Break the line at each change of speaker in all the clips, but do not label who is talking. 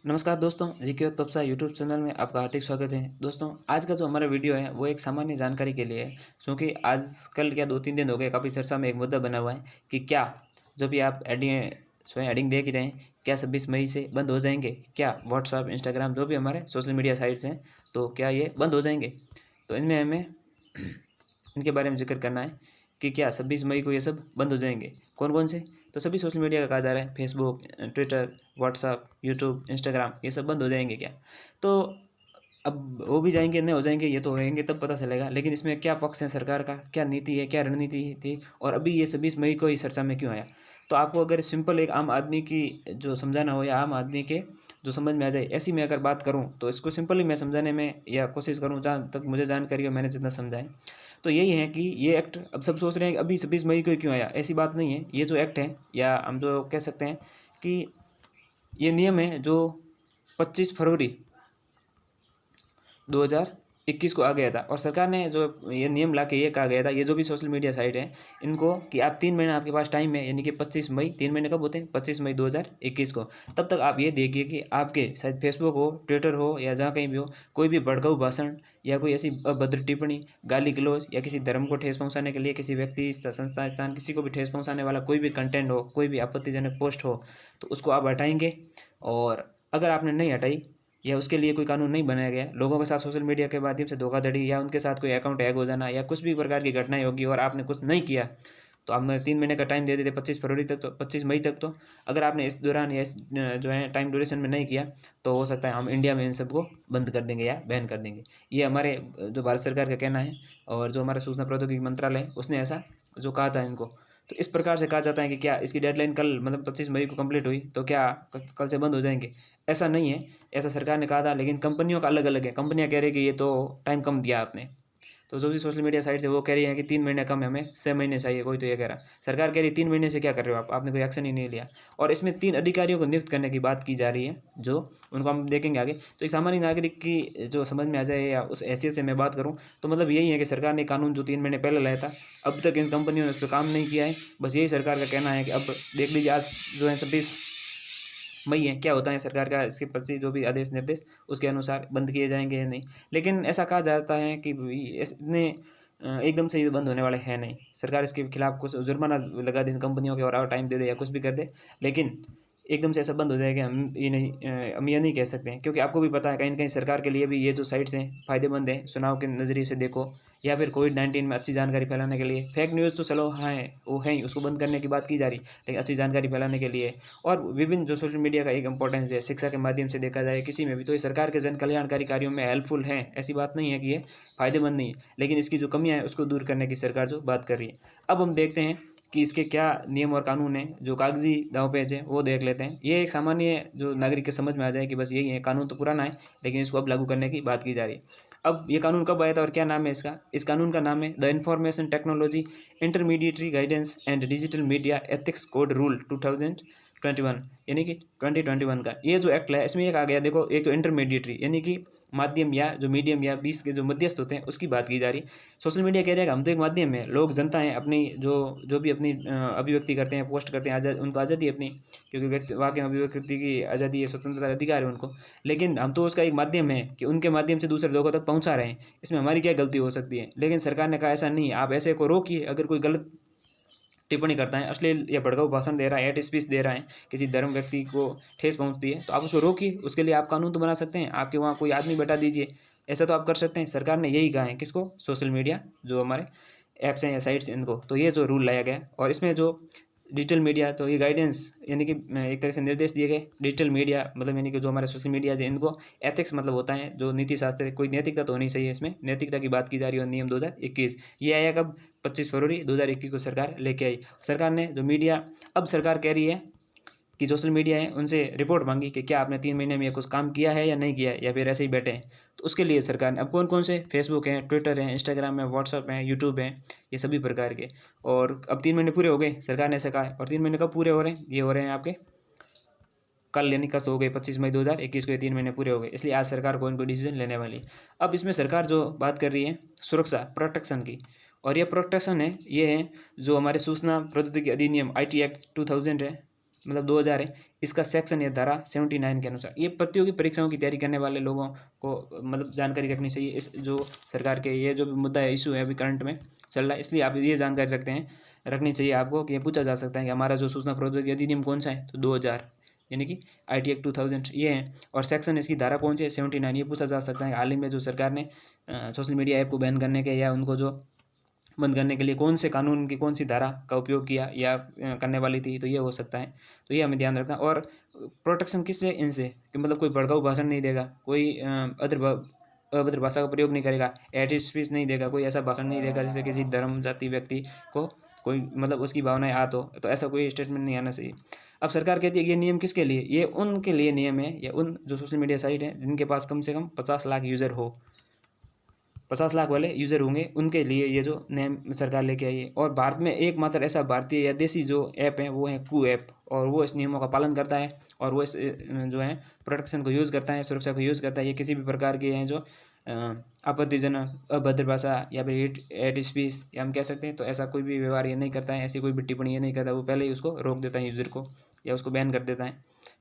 नमस्कार दोस्तों, जीके और पप्सा यूट्यूब चैनल में आपका हार्दिक स्वागत है। दोस्तों, आज का जो हमारा वीडियो है वो एक सामान्य जानकारी के लिए है, क्योंकि आजकल क्या 2-3 दिन हो गए काफ़ी चर्चा में एक मुद्दा बना हुआ है कि क्या जो भी आप हेडिंग देख ही रहे हैं, क्या 26 मई से बंद हो जाएंगे? क्या व्हाट्सअप, इंस्टाग्राम जो भी हमारे सोशल मीडिया साइट्स हैं, तो क्या ये बंद हो जाएंगे? तो इनमें हमें इनके बारे में जिक्र करना है कि क्या 26 मई को ये सब बंद हो जाएंगे। कौन कौन से? तो सभी सोशल मीडिया का कहा जा रहा है, Facebook, Twitter, WhatsApp, YouTube, Instagram, ये सब बंद हो जाएंगे क्या? तो अब हो भी जाएंगे, नहीं हो जाएंगे, ये तो होएंगे तब पता चलेगा। लेकिन इसमें क्या पक्ष है सरकार का, क्या नीति है, क्या रणनीति थी, और अभी ये 26 मई को ही चर्चा में क्यों आया? तो आपको अगर सिंपल एक आम आदमी की जो समझाना हो, या आम आदमी के जो समझ में आ जाए, ऐसी मैं अगर बात करूँ तो इसको सिंपली मैं समझाने में या कोशिश करूँ जहाँ तक मुझे जानकारी हो, मैंने जितना समझा है। तो यही है कि ये एक्ट अब सब सोच रहे हैं कि अभी 26 मई को ही क्यों आया। ऐसी बात नहीं है। ये जो एक्ट है, या हम जो कह सकते हैं कि ये नियम है जो 25 फरवरी 2021 को आ गया था, और सरकार ने जो ये नियम ला के ये कहा गया था, ये जो भी सोशल मीडिया साइट है इनको, कि आप 3 महीने आपके पास टाइम है, यानी कि 25 मई, 3 महीने कब होते हैं? 25 मई 2021 को। तब तक आप ये देखिए कि आपके शायद फेसबुक हो, ट्विटर हो, या जहाँ कहीं भी हो, कोई भी भड़काऊ भाषण या कोई ऐसी अभद्र टिप्पणी, गाली गलौज, या किसी धर्म को ठेस पहुँचाने के लिए किसी व्यक्ति, संस्था, स्थान, किसी को भी ठेस पहुँचाने वाला कोई भी कंटेंट हो, कोई भी आपत्तिजनक पोस्ट हो, तो उसको आप हटाएंगे। और अगर आपने नहीं हटाई, या उसके लिए कोई कानून नहीं बनाया गया, लोगों के साथ सोशल मीडिया के माध्यम से धोखाधड़ी, या उनके साथ कोई अकाउंट हैक हो जाना, या कुछ भी प्रकार की घटनाएं होगी और आपने कुछ नहीं किया, तो आपने 3 महीने का टाइम दे देते, 25 फरवरी तक, तो 25 मई तक। तो अगर आपने इस दौरान या इस जो है टाइम ड्यूरेशन में नहीं किया, तो हो सकता है हम इंडिया में इन सबको बंद कर देंगे या बैन कर देंगे। ये हमारे जो भारत सरकार का कहना है, और जो हमारा सूचना प्रौद्योगिकी मंत्रालय है उसने ऐसा जो कहा था इनको। तो इस प्रकार से कहा जाता है कि क्या इसकी डेडलाइन कल, मतलब 25 मई को कंप्लीट हुई तो क्या कल से बंद हो जाएंगे? ऐसा नहीं है। ऐसा सरकार ने कहा था, लेकिन कंपनियों का अलग अलग है। कंपनियां कह रही है कि ये तो टाइम कम दिया आपने। तो जो भी सोशल मीडिया साइट से वो कह रही है कि 3 महीने कम है, हमें 6 महीने चाहिए। कोई तो ये कह रहा, सरकार कह रही है 3 महीने से क्या कर रहे हो आप, आपने कोई एक्शन ही नहीं लिया। और इसमें 3 अधिकारियों को नियुक्त करने की बात की जा रही है, जो उनको हम देखेंगे आगे। तो एक सामान्य नागरिक की जो समझ में आ जाए, या उस हैसियत से मैं बात करूँ, तो मतलब यही है कि सरकार ने कानून जो 3 महीने पहले लाया था, अब तक इन कंपनियों ने उस पर काम नहीं किया है। बस यही सरकार का कहना है कि अब देख लीजिए, आज जो है 26 मई है, क्या होता है सरकार का इसके प्रति जो भी आदेश निर्देश, उसके अनुसार बंद किए जाएंगे या नहीं। लेकिन ऐसा कहा जाता है कि इतने एकदम से ये बंद होने वाले हैं नहीं। सरकार इसके खिलाफ कुछ जुर्माना लगा दे कंपनियों के, और टाइम दे दे, या कुछ भी कर दे, लेकिन एकदम से ऐसा बंद हो जाएगा हम ये नहीं कह सकते हैं। क्योंकि आपको भी पता है, कहीं ना कहीं सरकार के लिए भी ये जो साइट्स हैं फ़ायदेमंद है, चुनाव के नज़रिए से देखो, या फिर कोविड-19 में अच्छी जानकारी फैलाने के लिए। फेक न्यूज़ तो चलो हाँ है, वो है ही, उसको बंद करने की बात की जा रही, लेकिन अच्छी जानकारी फैलाने के लिए, और विभिन्न जो सोशल मीडिया का एक इंपॉर्टेंस है, शिक्षा के माध्यम से देखा जाए किसी में भी, तो ये सरकार के जन कल्याणकारी कार्यों में हेल्पफुल हैं। ऐसी बात नहीं है कि ये फ़ायदेमंद नहीं है, लेकिन इसकी जो कमियां हैं उसको दूर करने की सरकार जो बात कर रही है। अब हम देखते हैं कि इसके क्या नियम और कानून हैं। जो कागजी दाव पेच है वो देख लेते हैं। ये एक सामान्य जो नागरिक के समझ में आ जाए कि बस यही है, कानून तो पुराना है, लेकिन इसको अब लागू करने की बात की जा रही है। अब ये कानून कब आया था और क्या नाम है इसका? इस कानून का नाम है the information technology intermediary guidance and digital media ethics code rule 2021, यानी कि 2021 का ये जो एक्ट है, इसमें एक आ गया, देखो, एक तो इंटरमीडिएटरी, यानी कि माध्यम, या जो मीडियम, या बीच के जो मध्यस्थ होते हैं, उसकी बात की जा रही है। सोशल मीडिया कह रहे हैं कि हम तो एक माध्यम है, लोग, जनता है, अपनी जो जो भी अपनी अभिव्यक्ति करते हैं, पोस्ट करते हैं, आज़ाद, उनको आज़ादी है अपनी, क्योंकि व्यक्ति वाकई में अभिव्यक्ति की आज़ादी है, स्वतंत्रता, अधिकार है उनको। लेकिन हम तो उसका एक माध्यम है कि उनके माध्यम से दूसरे लोगों तक पहुंचा रहे हैं। इसमें हमारी क्या गलती हो सकती है? लेकिन सरकार ने कहा ऐसा नहीं, आप ऐसे को रोकिए। अगर कोई गलत टिप्पणी करता है, अश्लील या भड़काऊ भाषण दे रहा है, हेट स्पीच दे रहा है, किसी धर्म व्यक्ति को ठेस पहुंचती है, तो आप उसको रोकिए। उसके लिए आप कानून तो बना सकते हैं, आपके वहाँ कोई आदमी बैठा दीजिए, ऐसा तो आप कर सकते हैं। सरकार ने यही कहा है, किसको? सोशल मीडिया जो हमारे ऐप्स हैं या साइट्स हैं, इनको। तो ये जो रूल लाया गया, और इसमें जो डिजिटल मीडिया, तो ये गाइडेंस, यानी कि एक तरह से निर्देश दिए गए। डिजिटल मीडिया मतलब, यानी कि जो हमारे सोशल मीडिया है, इनको एथिक्स मतलब होता है जो नीति शास्त्र है, कोई नैतिकता तो होनी चाहिए, इसमें नैतिकता की बात की जा रही है। और नियम 2021 ये आया कब? 25 फरवरी 2021 को सरकार लेके आई। सरकार ने जो मीडिया, अब सरकार कह रही है कि सोशल मीडिया है, उनसे रिपोर्ट मांगी कि क्या आपने 3 महीने में ये कुछ काम किया है या नहीं किया है, या फिर ऐसे ही बैठे हैं। तो उसके लिए सरकार ने अब कौन कौन से, फेसबुक है, ट्विटर है, इंस्टाग्राम है, व्हाट्सअप है, यूट्यूब है, ये सभी प्रकार के। और अब 3 महीने पूरे हो गए, सरकार ने ऐसा कहा है। और 3 महीने कब पूरे हो रहे हैं? ये हो रहे हैं आपके कल, यानी कल हो गए 25 मई 2021 को, ये 3 महीने पूरे हो गए। इसलिए आज सरकार को इनको डिसीजन लेने वाली है। अब इसमें सरकार जो बात कर रही है सुरक्षा, प्रोटेक्शन की, और ये प्रोटेक्शन है, ये है जो हमारे सूचना प्रौद्योगिकी अधिनियम IT एक्ट 2000 है, मतलब 2000 है, इसका सेक्शन है धारा 79 के अनुसार। ये प्रतियोगी परीक्षाओं की तैयारी करने वाले लोगों को मतलब जानकारी रखनी चाहिए। इस जो सरकार के ये जो मुद्दा है, इशू है अभी करंट में चल रहा है, इसलिए आप ये जानकारी रखनी चाहिए आपको कि ये पूछा जा सकता है कि हमारा जो सूचना प्रौद्योगिकी अधिनियम कौन सा है, तो 2000 यानी कि IT एक्ट 2000 ये है। और सेक्शन इसकी धारा कौन सी है, 79। ये पूछा जा सकता है हाल ही में जो सरकार ने सोशल मीडिया ऐप को बैन करने के या उनको जो बंद करने के लिए कौन से कानून की कौन सी धारा का उपयोग किया या करने वाली थी, तो ये हो सकता है। तो ये हमें ध्यान रखना। और प्रोटेक्शन किससे, इनसे कि मतलब कोई भड़काऊ भाषण नहीं देगा, कोई अभद्र भाषा का प्रयोग नहीं करेगा, एट स्पीच नहीं देगा, कोई ऐसा भाषण नहीं देगा जिससे किसी धर्म जाति व्यक्ति को कोई मतलब उसकी भावनाएं आहत हो, तो ऐसा कोई स्टेटमेंट नहीं आना चाहिए। अब सरकार कहती है कि ये नियम किसके लिए, ये उनके लिए नियम है, या उन जो सोशल मीडिया साइट है जिनके पास कम से कम 50 लाख यूज़र हो, 50 लाख वाले यूज़र होंगे, उनके लिए ये जो नियम सरकार लेके आई है। और भारत में एकमात्र ऐसा भारतीय या देसी जो ऐप है वो है कू ऐप, और वो इस नियमों का पालन करता है और वो इस जो है प्रोटेक्शन को यूज़ करता है, सुरक्षा को यूज़ करता है। ये किसी भी प्रकार के हैं जो आपत्तिजनक, अभद्र भाषा या फिर एट स्पीच या हम कह सकते हैं, तो ऐसा कोई भी व्यवहार ये नहीं करता है, ऐसी कोई भी टिप्पणी ये नहीं करता, वो पहले ही उसको रोक देता है यूज़र को या उसको बैन कर देता है।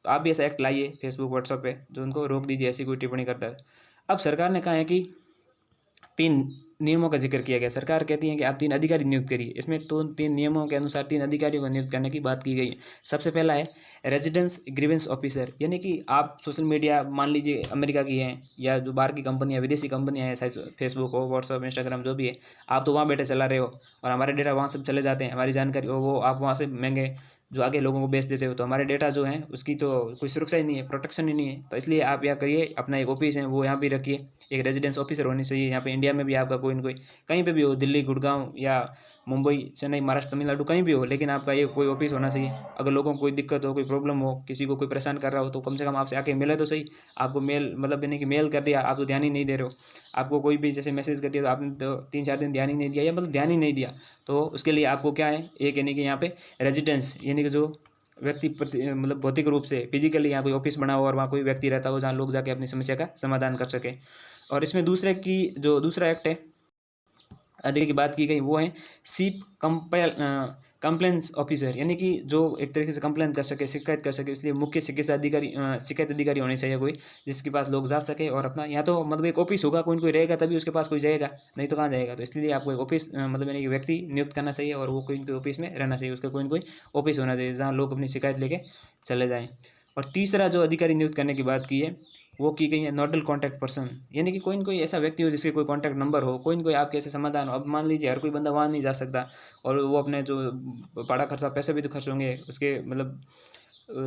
तो आप भी ऐसा एक्ट लाइए फेसबुक व्हाट्सअप पे जो उनको रोक दीजिए ऐसी कोई टिप्पणी करता है। अब सरकार ने कहा है कि 3 नियमों का जिक्र किया गया। सरकार कहती है कि आप 3 अधिकारी नियुक्त करिए। इसमें तो 3 नियमों के अनुसार 3 अधिकारियों को नियुक्त करने की बात की गई है। सबसे पहला है रेजिडेंस ग्रीवेंस ऑफिसर, यानी कि आप सोशल मीडिया मान लीजिए अमेरिका की हैं या जो बाहर की कंपनियां, विदेशी कंपनियां हैं, चाहे फेसबुक हो, व्हाट्सअप, इंस्टाग्राम जो भी है, आप तो वहाँ बैठे चला रहे हो और हमारे डेटा वहाँ से चले जाते हैं, हमारी जानकारी वो आप वहाँ से महंगे जो आगे लोगों को बेच देते हो, तो हमारे डेटा जो है उसकी तो कोई सुरक्षा ही नहीं है, प्रोटेक्शन ही नहीं है। तो इसलिए आप यहाँ करिए, अपना एक ऑफिस है वो यहाँ भी रखिए, एक रेजिडेंस ऑफिसर होनी चाहिए यहाँ पे। इंडिया में भी आपका कोई न कोई कहीं पे भी हो, दिल्ली, गुड़गांव या मुंबई, चेन्नई, महाराष्ट्र, तमिलनाडु कहीं भी हो, लेकिन आपका ये कोई ऑफिस होना चाहिए। अगर लोगों को कोई दिक्कत हो, कोई प्रॉब्लम हो, किसी को कोई परेशान कर रहा हो, तो कम से कम आपसे आके मिले तो सही। आपको मेल मतलब यानी कि मेल कर दिया, आप तो ध्यान ही नहीं दे रहे हो। आपको कोई भी जैसे मैसेज कर दिया तो आपने तो 3-4 दिन ध्यान ही नहीं दिया, या मतलब ध्यान ही नहीं दिया, तो उसके लिए आपको क्या है, एक यानी कि यहाँ पे रेजिडेंस यानी कि जो व्यक्ति मतलब भौतिक रूप से फिजिकली यहाँ कोई ऑफिस बना हो और वहाँ कोई व्यक्ति रहता हो जहाँ लोग जाके अपनी समस्या का समाधान कर सके। और इसमें दूसरा एक्ट है अधिकारी की बात की गई, वो है चीफ कंप्लेंट्स ऑफिसर, यानी कि जो एक तरीके से कंप्लेंट कर सके, शिकायत कर सके। इसलिए मुख्य शिकायत अधिकारी होने चाहिए कोई, जिसके पास लोग जा सके और अपना या तो मतलब एक ऑफिस होगा, कोई रहेगा तभी उसके पास कोई जाएगा, नहीं तो कहाँ जाएगा। तो इसलिए आपको एक ऑफिस मतलब यानी कि व्यक्ति नियुक्त करना चाहिए और वो कोई ऑफिस में रहना चाहिए, उसका कोई न कोई ऑफिस होना चाहिए जहाँ लोग अपनी शिकायत लेके चले जाएँ। और तीसरा जो अधिकारी नियुक्त करने की बात की है वो की गई है नोडल कॉन्टैक्ट पर्सन, यानी कि कोई न कोई ऐसा व्यक्ति हो जिसके कोई कॉन्टैक्ट नंबर हो, कोई न कोई आपके ऐसे समाधान हो। अब मान लीजिए हर कोई बंदा वहाँ नहीं जा सकता और वो अपने जो बड़ा खर्चा, पैसे भी तो खर्च होंगे उसके मतलब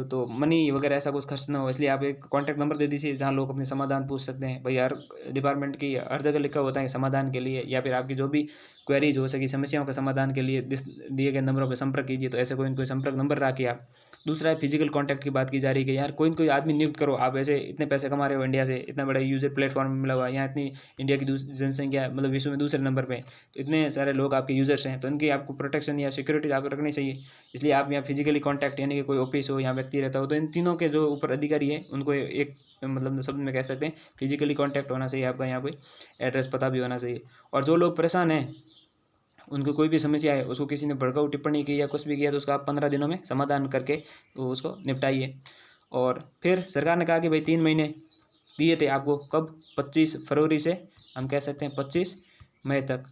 तो मनी वगैरह ऐसा कुछ खर्च ना हो, इसलिए आप एक कॉन्टैक्ट नंबर दे दीजिए जहाँ लोग अपने समाधान पूछ सकते हैं। भाई हर डिपार्टमेंट की हर जगह लिखा होता है समाधान के लिए, या फिर आपकी जो भी क्वेरीज हो सकी समस्याओं के समाधान के लिए दिए गए नंबरों पर संपर्क कीजिए। तो ऐसे कोई न कोई संपर्क नंबर रखिए आप। दूसरा है फिजिकल कॉन्टैक्ट की बात की जा रही है कि यार कोई न कोई आदमी नियुक्त करो, आप ऐसे इतने पैसे कमा रहे हो, इंडिया से इतना बड़ा यूजर प्लेटफॉर्म मिला हुआ है, यहाँ इतनी इंडिया की जनसंख्या मतलब विश्व में दूसरे नंबर पे, तो इतने सारे लोग आपके यूजर्स हैं, तो इनकी आपको प्रोटेक्शन या सिक्योरिटी आपको रखनी चाहिए। इसलिए आप यहाँ फिजिकली कॉन्टैक्ट यानी कि कोई ऑफिस हो, यहाँ व्यक्ति रहता हो, तो इन तीनों के जो ऊपर अधिकारी है उनको एक मतलब शब्द में कह सकते हैं फिजिकली कॉन्टैक्ट होना चाहिए आपका, यहाँ कोई एड्रेस पता भी होना चाहिए। और जो लोग परेशान हैं, उनको कोई भी समस्या है, उसको किसी ने भड़काऊ टिप्पणी की या कुछ भी किया, तो उसका आप 15 दिनों में समाधान करके वो उसको निपटाइए। और फिर सरकार ने कहा कि भाई 3 महीने दिए थे आपको, कब, 25 फरवरी से हम कह सकते हैं 25 मई तक,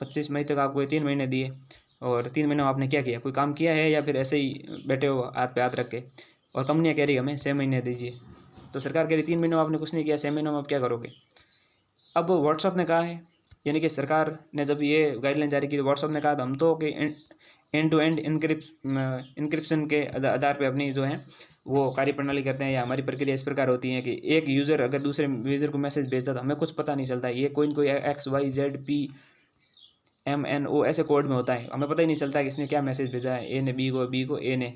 25 मई तक आपको ये 3 महीने दिए। और 3 महीनों में आपने क्या किया, कोई काम किया है या फिर ऐसे ही बैठे हो हाथ पे हाथ रख के। और कंपनियाँ कह रही हमें 6 महीने दीजिए, तो सरकार कह रही 3 महीनों में आपने कुछ नहीं किया, 6 महीनों में आप क्या करोगे। अब व्हाट्सअप ने कहा है, यानी कि सरकार ने जब ये गाइडलाइन जारी की तो व्हाट्सअप ने कहा था हम तो कि एंड टू एंड इंक्रिप्शन के आधार पे अपनी जो है वो कार्यप्रणाली करते हैं, या हमारी प्रक्रिया इस प्रकार होती है कि एक यूज़र अगर दूसरे यूज़र को मैसेज भेजता तो हमें कुछ पता नहीं चलता है, ये कोई न कोई XYZPMNO ऐसे कोड में होता है, हमें पता ही नहीं चलता कि इसने क्या मैसेज भेजा है, ए ने बी को ए ने।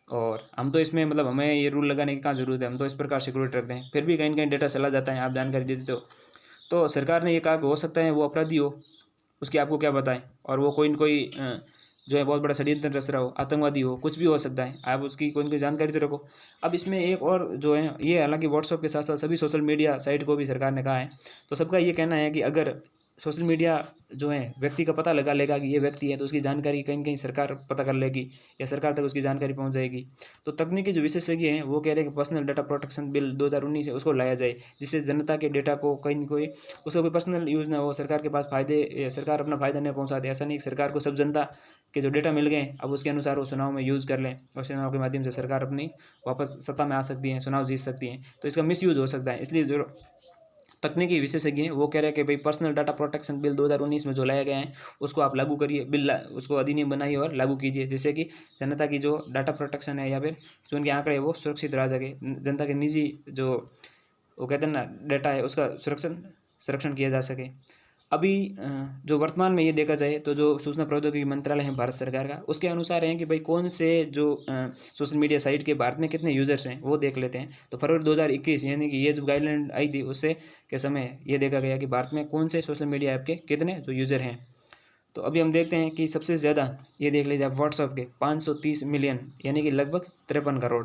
और हम तो इसमें मतलब हमें ये रूल लगाने की कहाँ ज़रूरत है, हम तो इस प्रकार सिक्योरिटी रखते हैं, फिर भी कहीं कहीं डेटा चला जाता है, आप जानकारी दे देते हो। तो सरकार ने ये कहा कि हो सकता है वो अपराधी हो, उसकी आपको क्या बताएं, और वो कोई न कोई जो है बहुत बड़ा षड्यंत्र रच रहा हो, आतंकवादी हो, कुछ भी हो सकता है, आप उसकी कोई न कोई जानकारी तो रखो। अब इसमें एक और जो है ये हालांकि व्हाट्सअप के साथ साथ सभी सोशल मीडिया साइट को भी सरकार ने कहा है, तो सबका ये कहना है कि अगर सोशल मीडिया जो है व्यक्ति का पता लगा लेगा कि ये व्यक्ति है, तो उसकी जानकारी कहीं कहीं सरकार पता कर लेगी या सरकार तक उसकी जानकारी पहुंच जाएगी। तो तकनीकी जो विशेषज्ञ हैं वो कह रहे हैं कि पर्सनल डाटा प्रोटेक्शन बिल 2019 है उसको लाया जाए, जिससे जनता के डेटा को कहीं न कोई उसका कोई पर्सनल यूज़ ना हो, सरकार के पास सरकार अपना फ़ायदा नहीं पहुँचा दे। ऐसा नहीं कि सरकार को सब जनता के जो डेटा मिल गए अब उसके अनुसार वो चुनाव में यूज़ कर लें और चुनाव के माध्यम से सरकार अपनी वापस सत्ता में आ सकती है, चुनाव जीत सकती है, तो इसका मिसयूज़ हो सकता है। इसलिए जो तकनीकी विशेषज्ञ हैं वो कह रहे हैं कि भाई पर्सनल डाटा प्रोटेक्शन बिल 2019 में जो लाया गया है उसको आप लागू करिए, उसको अधिनियम बनाइए और लागू कीजिए, जिससे कि जनता की जो डाटा प्रोटेक्शन है या फिर जो उनके आंकड़े हैं वो सुरक्षित रह सके। जनता के निजी जो वो कहते हैं ना डाटा है उसका संरक्षण किया जा सके। अभी जो वर्तमान में ये देखा जाए तो जो सूचना प्रौद्योगिकी मंत्रालय है भारत सरकार का, उसके अनुसार है कि भाई कौन से जो सोशल मीडिया साइट के भारत में कितने यूज़र्स हैं वो देख लेते हैं। तो फरवरी 2021 यानी कि ये जो गाइडलाइन आई थी उससे के समय ये देखा गया कि भारत में कौन से सोशल मीडिया ऐप के कितने जो यूज़र हैं। तो अभी हम देखते हैं कि सबसे ज़्यादा ये देख लीजिए आप व्हाट्सअप के 530 मिलियन यानी कि लगभग 53 करोड़।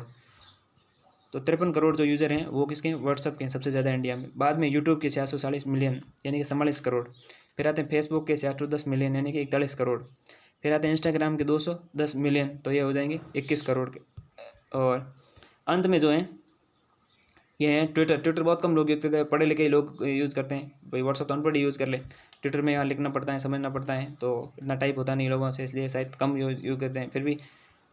तो 53 करोड़ जो यूज़र हैं वो किसके हैं, व्हाट्सअप के हैं सबसे ज़्यादा इंडिया में। बाद में यूट्यूब के 640 मिलियन यानी कि 44 करोड़। फिर आते हैं फेसबुक के 610 मिलियन यानी कि 41 करोड़। फिर आते हैं इंस्टाग्राम के 210 मिलियन, तो ये हो जाएंगे 21 करोड़ के। और अंत में जो है ये है ट्विटर बहुत कम लोग यूज़ करते हैं, पढ़े लिखे लोग यूज़ करते हैं। भाई व्हाट्सअप तो अनपढ़ यूज़ कर ले, ट्विटर में यहाँ लिखना पड़ता है, समझना पड़ता है, तो इतना टाइप होता नहीं लोगों से, इसलिए शायद कम यूज़ करते हैं। फिर भी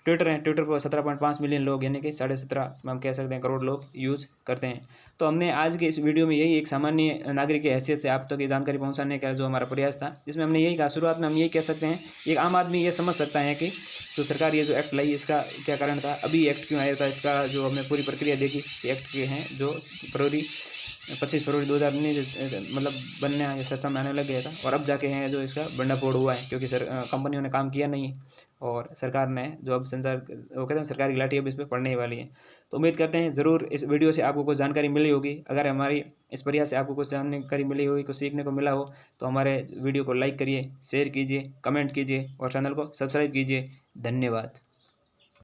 ट्विटर है, ट्विटर पर 17.5 मिलियन लोग यानी कि 17.5 हम कह सकते हैं करोड़ लोग यूज़ करते हैं। तो हमने आज के इस वीडियो में यही एक सामान्य नागरिक की हैसियत से आप तक ये जानकारी पहुंचाने का जो हमारा प्रयास था, जिसमें हमने यही कहा शुरुआत में हम यही कह सकते हैं एक आम आदमी ये समझ सकता है कि जो सरकार ये जो एक्ट लाई इसका क्या कारण था, अभी एक्ट क्यों आया था, इसका जो हमने पूरी प्रक्रिया देखी। एक्ट के हैं जो 25 फरवरी 2019 मतलब बनने या सरसा में आने लग गया था, और अब जाके हैं जो इसका भंडाफोड़ हुआ है, क्योंकि कंपनियों ने काम किया नहीं और सरकार ने जो अब वो कहते हैं सरकार की लाठी अब इस पर पड़ने ही वाली है। तो उम्मीद करते हैं ज़रूर इस वीडियो से आपको कुछ जानकारी मिली होगी। अगर हमारी इस प्रयास से आपको कुछ जानकारी मिली होगी, कुछ सीखने को मिला हो, तो हमारे वीडियो को लाइक करिए, शेयर कीजिए, कमेंट कीजिए और चैनल को सब्सक्राइब कीजिए। धन्यवाद।